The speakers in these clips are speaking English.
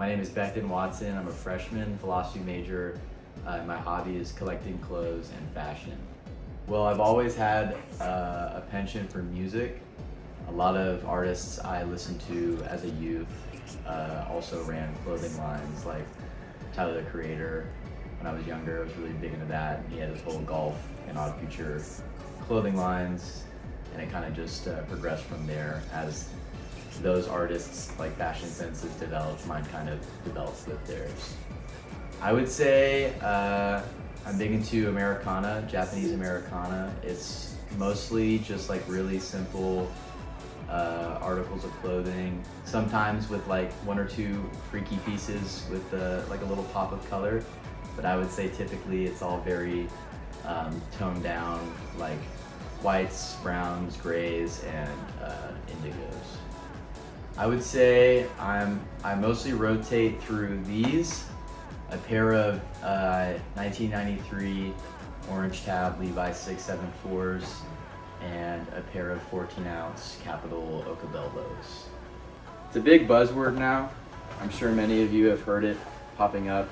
My name is Beckton Watson. I'm a freshman, philosophy major. My hobby is collecting clothes and fashion. Well, I've always had a penchant for music. A lot of artists I listened to as a youth also ran clothing lines, like Tyler, the Creator. When I was younger, I was really big into that. He had his whole golf and Odd Future clothing lines, and it kind of just progressed from there. As those artists' like fashion senses developed, mine kind of developed with theirs. I would say I'm big into Americana, Japanese Americana. It's mostly just like really simple articles of clothing, sometimes with like one or two freaky pieces with like a little pop of color, but I would say typically it's all very toned down, like whites, browns, grays, and indigos. I would say I mostly rotate through these, a pair of 1993 orange tab Levi 674s, and a pair of 14-ounce Capital Ocabelbos. It's a big buzzword now. I'm sure many of you have heard it popping up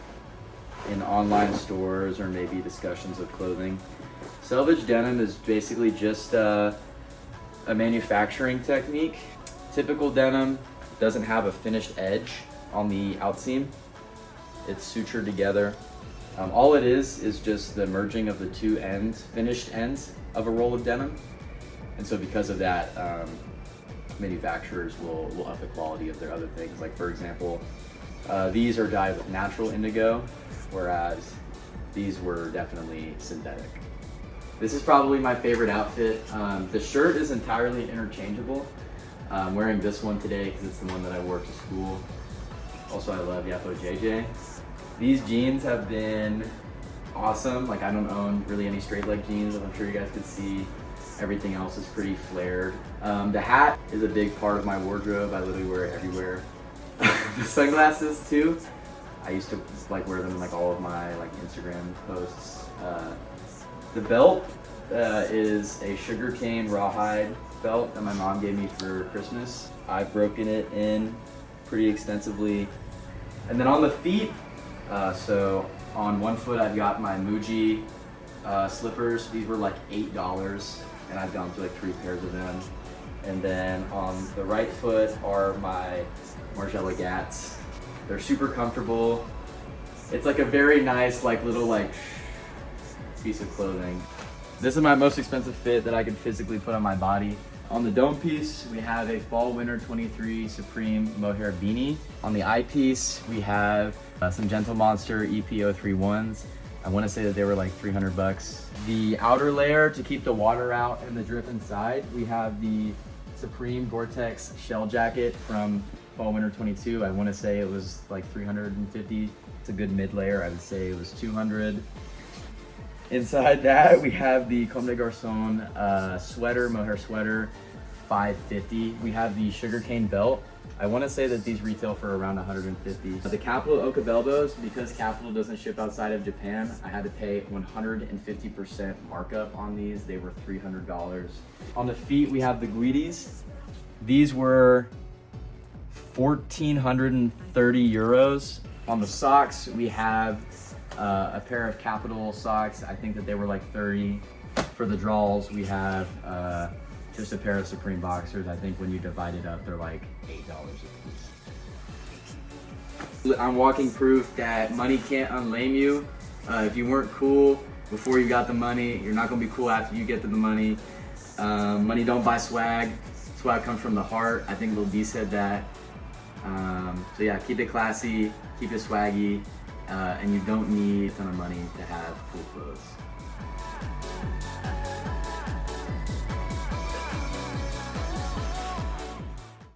in online stores or maybe discussions of clothing. Selvage denim is basically just a manufacturing technique. Typical denim doesn't have a finished edge on the outseam. It's sutured together. All it is just the merging of the two ends, finished ends of a roll of denim. And so because of that, manufacturers will up the quality of their other things. Like for example, these are dyed with natural indigo, whereas these were definitely synthetic. This is probably my favorite outfit. The shirt is entirely interchangeable. I'm wearing this one today because it's the one that I wore to school. Also, I love Yapo JJ. These jeans have been awesome. Like I don't own really any straight leg jeans, as I'm sure you guys could see. Everything else is pretty flared. The hat is a big part of my wardrobe. I literally wear it everywhere. The sunglasses too. I used to like wear them in like all of my like Instagram posts. The belt is a sugarcane rawhide belt that my mom gave me for Christmas. I've broken it in pretty extensively. And then on the feet, so on one foot I've got my Muji slippers. These were like $8 and I've gone through like 3 pairs of them. And then on the right foot are my Margiela Gats. They're super comfortable. It's like a very nice like little like piece of clothing. This is my most expensive fit that I could physically put on my body. On the dome piece, we have a fall winter 23 Supreme mohair beanie. On the eye piece, we have some Gentle Monster EP031s. I want to say that they were like 300 bucks. The outer layer to keep the water out and the drip inside, we have the Supreme Gore-Tex shell jacket from fall winter 22. I want to say it was like 350. It's a good mid layer. I would say it was 200. Inside that, we have the Comme des Garçons sweater, mohair sweater, $550. We have the sugarcane belt. I want to say that these retail for around $150. The Capital Ocabelbos, because Capital doesn't ship outside of Japan, I had to pay 150% markup on these. They were $300. On the feet, we have the Guidis. These were 1,430 euros. On the socks, we have a pair of Capital socks. I think that they were like 30. For the draws, we have just a pair of Supreme boxers. I think when you divide it up, they're like $8 a piece. I'm walking proof that money can't unlame you. If you weren't cool before you got the money, you're not gonna be cool after you get to the money. Money don't buy swag. Swag comes from the heart. I think Lil D said that. So yeah, keep it classy, keep it swaggy, and you don't need a ton of money to have cool clothes.